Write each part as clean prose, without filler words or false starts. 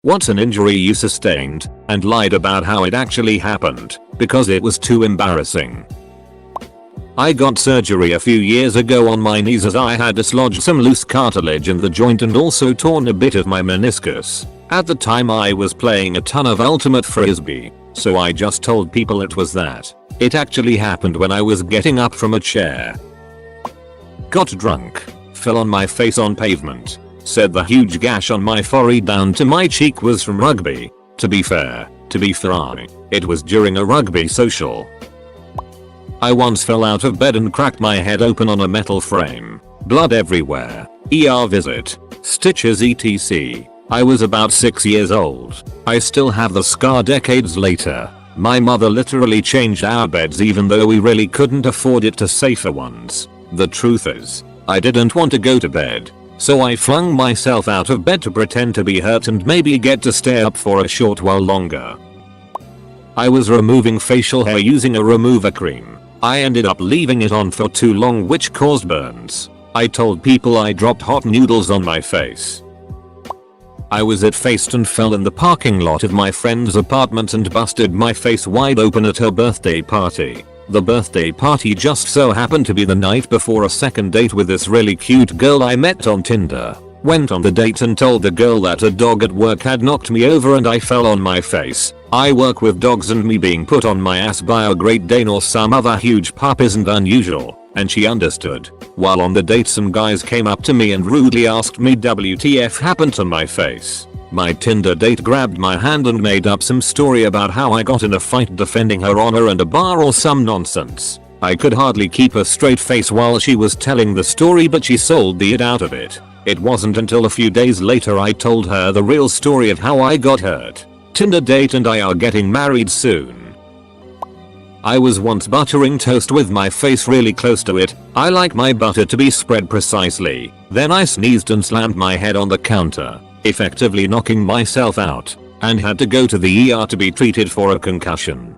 what's an injury you sustained, and lied about how it actually happened because it was too embarrassing. I got surgery a few years ago on my knees as I had dislodged some loose cartilage in the joint and also torn a bit of my meniscus. At the time I was playing a ton of ultimate frisbee, so I just told people it was that. It actually happened when I was getting up from a chair. Got drunk, fell on my face on pavement. Said the huge gash on my forehead down to my cheek was from rugby. To be fair, it was during a rugby social. I once fell out of bed and cracked my head open on a metal frame. Blood everywhere. ER visit. Stitches etc. I was about 6 years old. I still have the scar decades later. My mother literally changed our beds even though we really couldn't afford it to safer ones. The truth is, I didn't want to go to bed. So I flung myself out of bed to pretend to be hurt and maybe get to stay up for a short while longer. I was removing facial hair using a remover cream. I ended up leaving it on for too long which caused burns. I told people I dropped hot noodles on my face. I was at-faced and fell in the parking lot of my friend's apartment and busted my face wide open at her birthday party. The birthday party just so happened to be the night before a second date with this really cute girl I met on Tinder. Went on the date and told the girl that a dog at work had knocked me over and I fell on my face. I work with dogs and me being put on my ass by a Great Dane or some other huge pup isn't unusual, and she understood. While on the date some guys came up to me and rudely asked me WTF happened to my face. My Tinder date grabbed my hand and made up some story about how I got in a fight defending her honor and a bar or some nonsense. I could hardly keep a straight face while she was telling the story but she sold the it out of it. It wasn't until a few days later I told her the real story of how I got hurt. Tinder date and I are getting married soon. I was once buttering toast with my face really close to it. I like my butter to be spread precisely. Then I sneezed and slammed my head on the counter, effectively knocking myself out, and had to go to the ER to be treated for a concussion.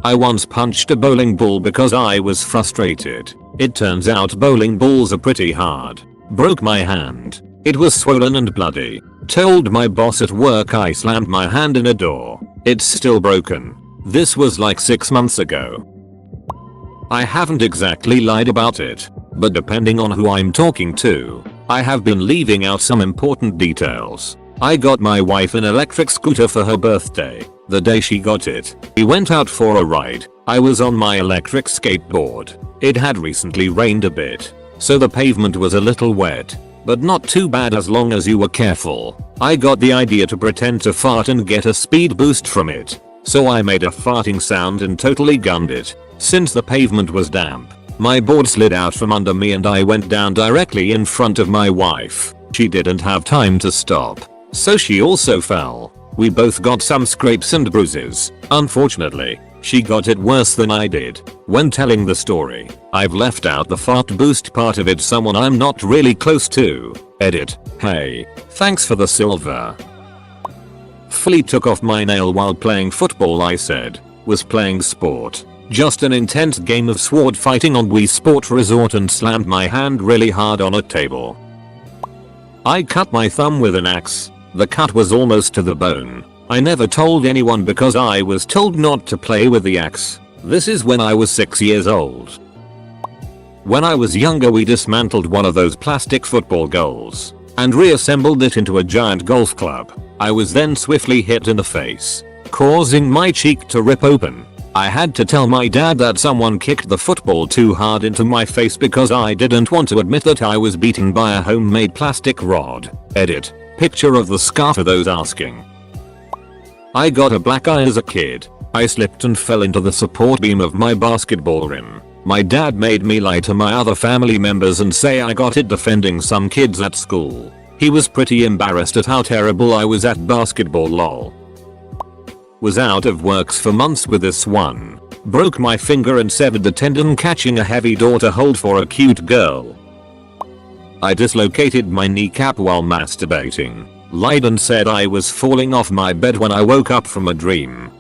I once punched a bowling ball because I was frustrated. It turns out bowling balls are pretty hard. Broke my hand. It was swollen and bloody. Told my boss at work I slammed my hand in a door. It's still broken. This was like 6 months ago. I haven't exactly lied about it, but depending on who I'm talking to, I have been leaving out some important details. I got my wife an electric scooter for her birthday. The day she got it, we went out for a ride. I was on my electric skateboard. It had recently rained a bit, so the pavement was a little wet, but not too bad as long as you were careful. I got the idea to pretend to fart and get a speed boost from it. So I made a farting sound and totally gunned it. Since the pavement was damp, my board slid out from under me and I went down directly in front of my wife. She didn't have time to stop, so she also fell. We both got some scrapes and bruises. Unfortunately, she got it worse than I did. When telling the story, I've left out the fart boost part of it. Someone I'm not really close to. Edit. Hey, thanks for the silver. Fully took off my nail while playing football. I said, was playing sport. Just an intense game of sword fighting on Wii Sport Resort and slammed my hand really hard on a table. I cut my thumb with an axe. The cut was almost to the bone. I never told anyone because I was told not to play with the axe. This is when I was 6 years old. When I was younger we dismantled one of those plastic football goals and reassembled it into a giant golf club. I was then swiftly hit in the face, causing my cheek to rip open. I had to tell my dad that someone kicked the football too hard into my face because I didn't want to admit that I was beaten by a homemade plastic rod. Edit. Picture of the scar for those asking. I got a black eye as a kid. I slipped and fell into the support beam of my basketball rim. My dad made me lie to my other family members and say I got it defending some kids at school. He was pretty embarrassed at how terrible I was at basketball. Lol. Was out of works for months with this one. Broke my finger and severed the tendon catching a heavy door to hold for a cute girl. I dislocated my kneecap while masturbating. Lied and said I was falling off my bed when I woke up from a dream.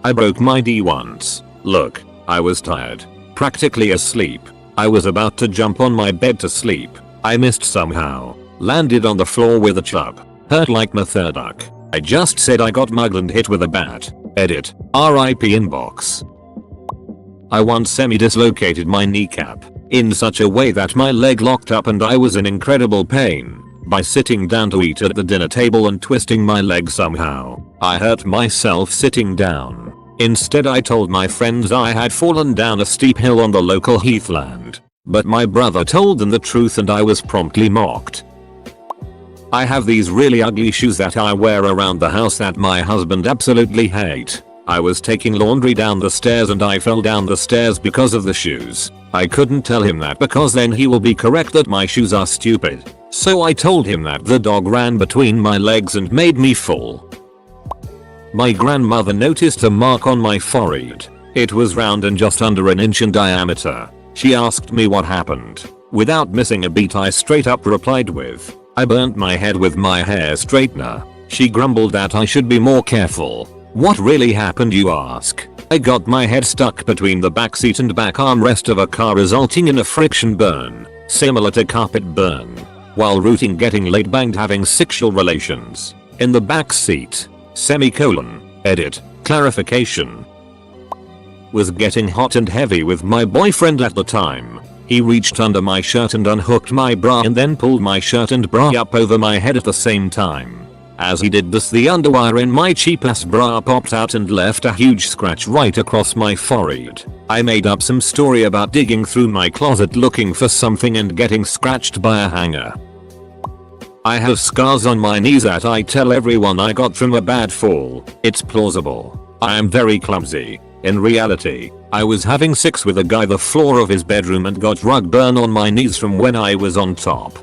I broke my D once. Look, I was tired. Practically asleep. I was about to jump on my bed to sleep. I missed somehow. Landed on the floor with a chub. Hurt like my third duck. I just said I got mugged and hit with a bat. Edit. RIP inbox. I once semi-dislocated my kneecap in such a way that my leg locked up and I was in incredible pain. By sitting down to eat at the dinner table and twisting my leg somehow, I hurt myself sitting down. Instead I told my friends I had fallen down a steep hill on the local heathland. But my brother told them the truth and I was promptly mocked. I have these really ugly shoes that I wear around the house that my husband absolutely hates. I was taking laundry down the stairs and I fell down the stairs because of the shoes. I couldn't tell him that because then he will be correct that my shoes are stupid. So I told him that the dog ran between my legs and made me fall. My grandmother noticed a mark on my forehead. It was round and just under an inch in diameter. She asked me what happened. Without missing a beat I straight up replied with, "I burnt my head with my hair straightener." She grumbled that I should be more careful. What really happened, you ask? I got my head stuck between the back seat and back armrest of a car, resulting in a friction burn, similar to carpet burn. While routing getting laid banged having sexual relations. In the back seat. Semicolon. Edit. Clarification. Was getting hot and heavy with my boyfriend at the time. He reached under my shirt and unhooked my bra and then pulled my shirt and bra up over my head at the same time. As he did this, the underwire in my cheap ass bra popped out and left a huge scratch right across my forehead. I made up some story about digging through my closet looking for something and getting scratched by a hanger. I have scars on my knees that I tell everyone I got from a bad fall. It's plausible. I am very clumsy. In reality, I was having sex with a guy the floor of his bedroom and got rug burn on my knees from when I was on top.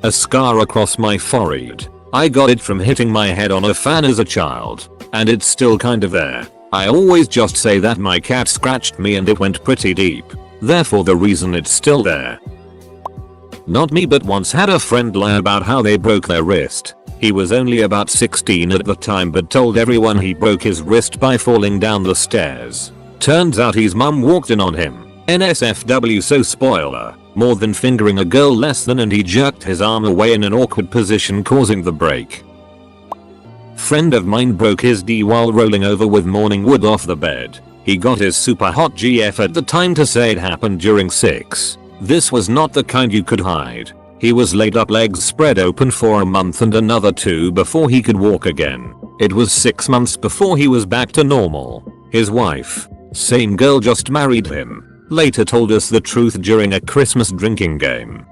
A scar across my forehead. I got it from hitting my head on a fan as a child, and it's still kind of there. I always just say that my cat scratched me and it went pretty deep, therefore the reason it's still there. Not me, but once had a friend lie about how they broke their wrist. He was only about 16 at the time but told everyone he broke his wrist by falling down the stairs. Turns out his mum walked in on him. NSFW, so spoiler. More than fingering a girl less than, and he jerked his arm away in an awkward position causing the break. Friend of mine broke his D while rolling over with morning wood off the bed. He got his super hot GF at the time to say it happened during sex. This was not the kind you could hide. He was laid up, legs spread open for a month and another 2 before he could walk again. It was 6 months before he was back to normal. His wife, same girl, just married him, later told us the truth during a Christmas drinking game.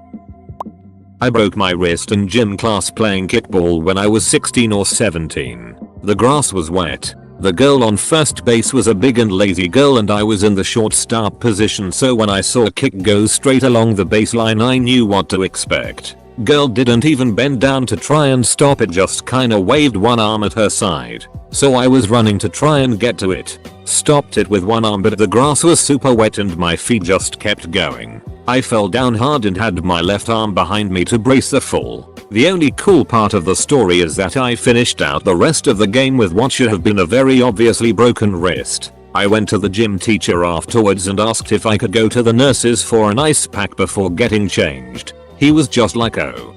I broke my wrist in gym class playing kickball when I was 16 or 17. The grass was wet. The girl on first base was a big and lazy girl and I was in the shortstop position, so when I saw a kick go straight along the baseline I knew what to expect. Girl didn't even bend down to try and stop it, just kinda waved one arm at her side. So I was running to try and get to it. Stopped it with one arm, but the grass was super wet and my feet just kept going. I fell down hard and had my left arm behind me to brace the fall. The only cool part of the story is that I finished out the rest of the game with what should have been a very obviously broken wrist. I went to the gym teacher afterwards and asked if I could go to the nurses for an ice pack before getting changed. He was just like, oh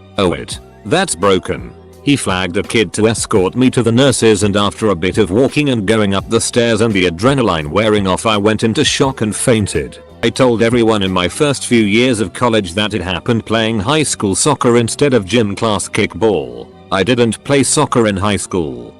that's broken. He flagged a kid to escort me to the nurses, and after a bit of walking and going up the stairs and the adrenaline wearing off, I went into shock and fainted. I told everyone in my first few years of college that it happened playing high school soccer instead of gym class kickball. I didn't play soccer in high school.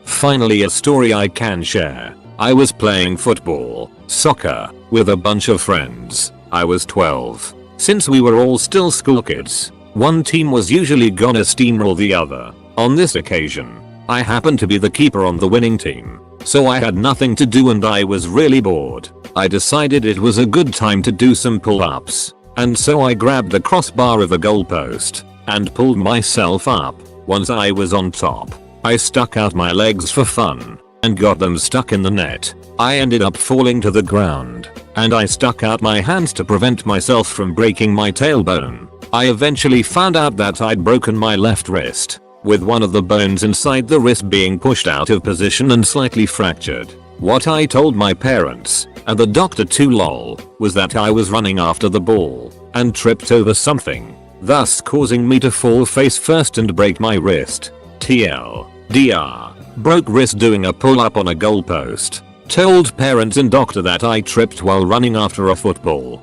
Finally, a story I can share. I was playing football, soccer, with a bunch of friends. I was 12. Since we were all still school kids, one team was usually gonna steamroll the other. On this occasion, I happened to be the keeper on the winning team, so I had nothing to do and I was really bored. I decided it was a good time to do some pull-ups, and so I grabbed the crossbar of the goalpost and pulled myself up. Once I was on top, I stuck out my legs for fun and got them stuck in the net. I ended up falling to the ground, and I stuck out my hands to prevent myself from breaking my tailbone. I eventually found out that I'd broken my left wrist, with one of the bones inside the wrist being pushed out of position and slightly fractured. What I told my parents, and the doctor too lol, was that I was running after the ball and tripped over something. thus causing me to fall face first and break my wrist. TLDR. Broke wrist doing a pull-up on a goalpost. Told parents and doctor that I tripped while running after a football.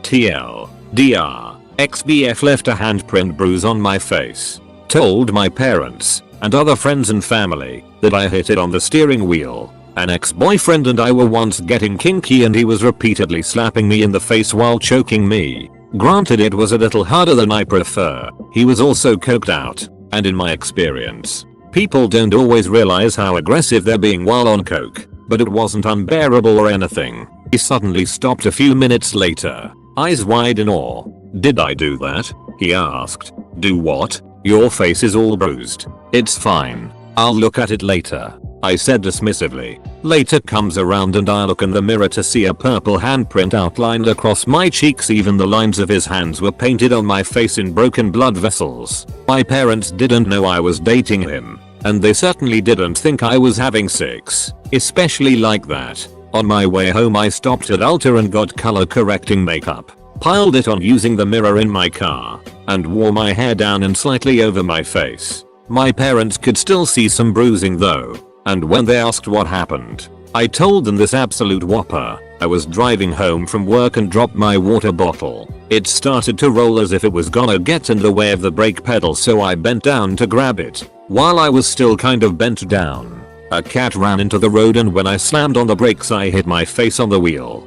TLDR. Ex-BF left a handprint bruise on my face. Told my parents and other friends and family that I hit it on the steering wheel. An ex-boyfriend and I were once getting kinky and he was repeatedly slapping me in the face while choking me. Granted, it was a little harder than I prefer. He was also coked out, and in my experience, people don't always realize how aggressive they're being while on coke, but it wasn't unbearable or anything. He suddenly stopped a few minutes later, eyes wide in awe. "Did I do that?" he asked. "Do what? Your face is all bruised." "It's fine. I'll look at it later," I said dismissively. Later comes around and I look in the mirror to see a purple handprint outlined across my cheeks. Even the lines of his hands were painted on my face in broken blood vessels. My parents didn't know I was dating him, and they certainly didn't think I was having sex, especially like that. On my way home I stopped at Ulta and got color correcting makeup, piled it on using the mirror in my car, and wore my hair down and slightly over my face. My parents could still see some bruising though, and when they asked what happened, I told them this absolute whopper. I was driving home from work and dropped my water bottle. It started to roll as if it was gonna get in the way of the brake pedal, so I bent down to grab it. While I was still kind of bent down, a cat ran into the road and when I slammed on the brakes I hit my face on the wheel.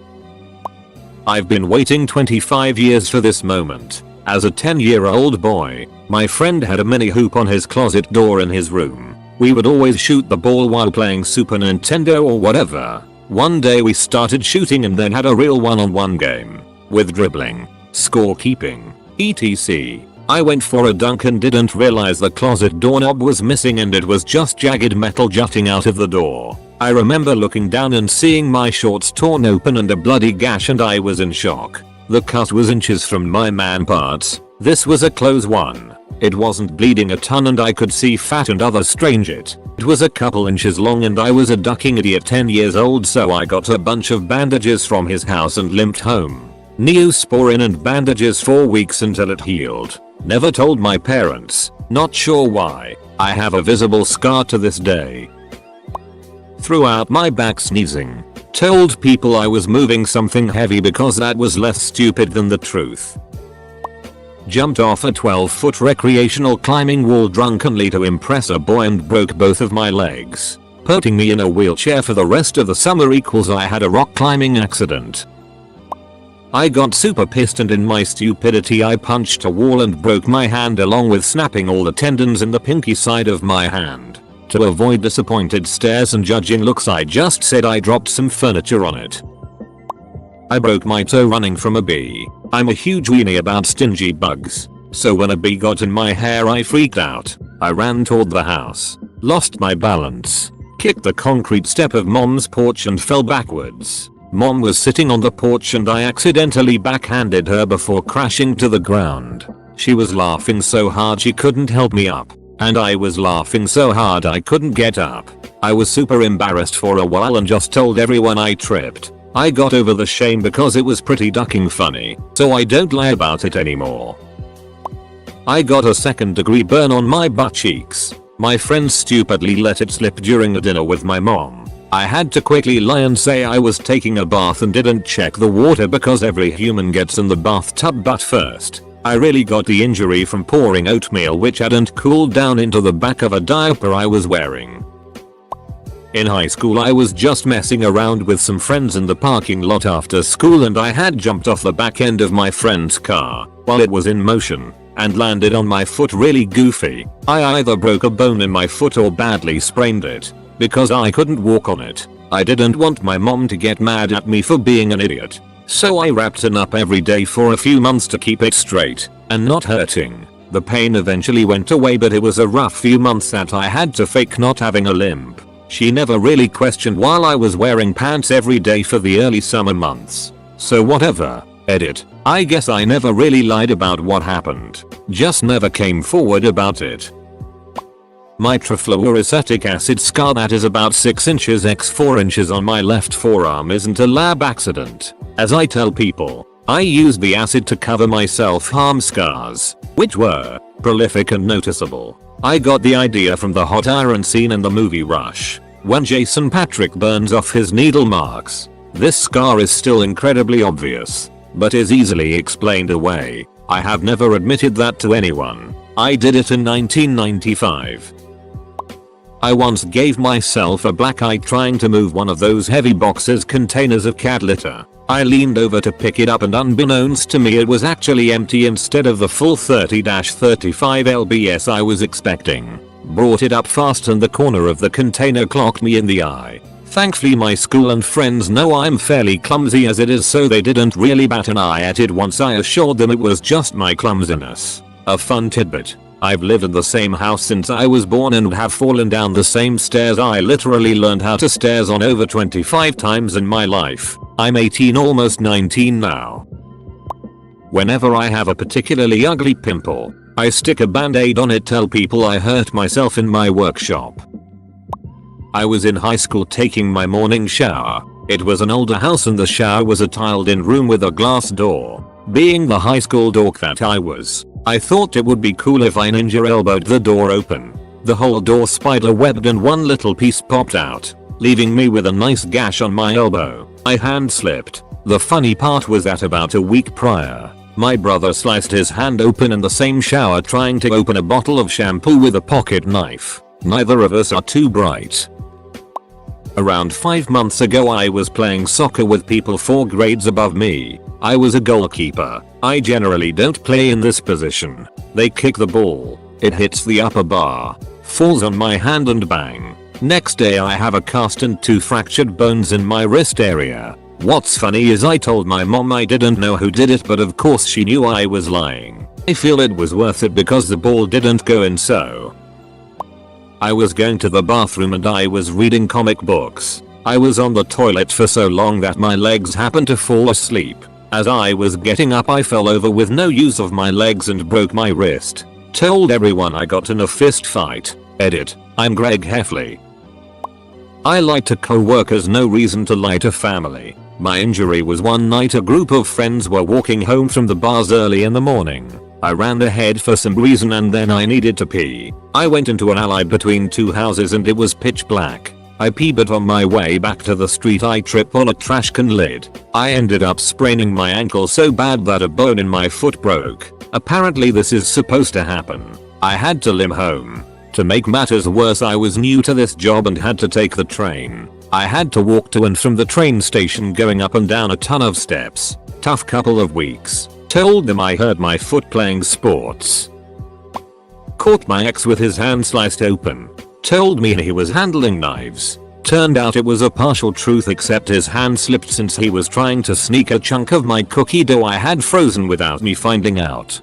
I've been waiting 25 years for this moment. As a 10-year-old boy, my friend had a mini hoop on his closet door in his room. We would always shoot the ball while playing Super Nintendo or whatever. One day we started shooting and then had a real one-on-one game, with dribbling, scorekeeping, etc. I went for a dunk and didn't realize the closet doorknob was missing and it was just jagged metal jutting out of the door. I remember looking down and seeing my shorts torn open and a bloody gash and I was in shock. The cut was inches from my man parts. This was a close one. It wasn't bleeding a ton and I could see fat and other strange it. It was a couple inches long and I was a ducking idiot 10 years old, so I got a bunch of bandages from his house and limped home. Neosporin and bandages for weeks until it healed. Never told my parents. Not sure why. I have a visible scar to this day. Threw out my back sneezing. Told people I was moving something heavy because that was less stupid than the truth. Jumped off a 12-foot recreational climbing wall drunkenly to impress a boy and broke both of my legs. Putting me in a wheelchair for the rest of the summer equals I had a rock climbing accident. I got super pissed and in my stupidity I punched a wall and broke my hand along with snapping all the tendons in the pinky side of my hand. To avoid disappointed stares and judging looks I just said I dropped some furniture on it. I broke my toe running from a bee. I'm a huge weenie about stingy bugs, so when a bee got in my hair I freaked out. I ran toward the house, lost my balance, kicked the concrete step of mom's porch and fell backwards. Mom was sitting on the porch and I accidentally backhanded her before crashing to the ground. She was laughing so hard she couldn't help me up, and I was laughing so hard I couldn't get up. I was super embarrassed for a while and just told everyone I tripped. I got over the shame because it was pretty ducking funny, so I don't lie about it anymore. I got a second-degree burn on my butt cheeks. My friend stupidly let it slip during a dinner with my mom. I had to quickly lie and say I was taking a bath and didn't check the water because every human gets in the bathtub butt first. I really got the injury from pouring oatmeal which hadn't cooled down into the back of a diaper I was wearing. In high school I was just messing around with some friends in the parking lot after school and I had jumped off the back end of my friend's car while it was in motion and landed on my foot really goofy. I either broke a bone in my foot or badly sprained it because I couldn't walk on it. I didn't want my mom to get mad at me for being an idiot, so I wrapped it up every day for a few months to keep it straight and not hurting. The pain eventually went away, but it was a rough few months that I had to fake not having a limp. She never really questioned while I was wearing pants every day for the early summer months. So whatever. Edit. I guess I never really lied about what happened. Just never came forward about it. My trifluoroacetic acid scar that is about 6 inches x 4 inches on my left forearm isn't a lab accident. As I tell people, I used the acid to cover my self-harm scars, which were prolific and noticeable. I got the idea from the hot iron scene in the movie Rush, when Jason Patrick burns off his needle marks. This scar is still incredibly obvious, but is easily explained away. I have never admitted that to anyone. I did it in 1995. I once gave myself a black eye trying to move one of those heavy boxes containers of cat litter. I leaned over to pick it up and unbeknownst to me it was actually empty instead of the full 30-35 lbs I was expecting. Brought it up fast and the corner of the container clocked me in the eye. Thankfully my school and friends know I'm fairly clumsy as it is, so they didn't really bat an eye at it once I assured them it was just my clumsiness. A fun tidbit. I've lived in the same house since I was born and have fallen down the same stairs. I literally learned how to stairs on over 25 times in my life. I'm 18, almost 19 now. Whenever I have a particularly ugly pimple, I stick a band-aid on it, tell people I hurt myself in my workshop. I was in high school taking my morning shower. It was an older house and the shower was a tiled-in room with a glass door. Being the high school dork that I was, I thought it would be cool if I ninja elbowed the door open. The whole door spider webbed and one little piece popped out, leaving me with a nice gash on my elbow. I hand slipped. The funny part was that about a week prior, my brother sliced his hand open in the same shower trying to open a bottle of shampoo with a pocket knife. Neither of us are too bright. Around 5 months ago I was playing soccer with people 4 grades above me. I was a goalkeeper. I generally don't play in this position. They kick the ball. It hits the upper bar, falls on my hand and bang. Next day I have a cast and 2 fractured bones in my wrist area. What's funny is I told my mom I didn't know who did it, but of course she knew I was lying. I feel it was worth it because the ball didn't go in. So I was going to the bathroom and I was reading comic books. I was on the toilet for so long that my legs happened to fall asleep. As I was getting up I fell over with no use of my legs and broke my wrist. Told everyone I got in a fist fight. Edit. I'm Greg Heffley. I lied to co-workers, no reason to lie to family. My injury was one night a group of friends were walking home from the bars early in the morning. I ran ahead for some reason and then I needed to pee. I went into an alley between 2 houses and it was pitch black. I pee, but on my way back to the street I trip on a trash can lid. I ended up spraining my ankle so bad that a bone in my foot broke. Apparently this is supposed to happen. I had to limp home. To make matters worse I was new to this job and had to take the train. I had to walk to and from the train station going up and down a ton of steps. Tough couple of weeks. Told them I hurt my foot playing sports. Caught my ex with his hand sliced open. Told me he was handling knives. Turned out it was a partial truth, except his hand slipped since he was trying to sneak a chunk of my cookie dough I had frozen without me finding out.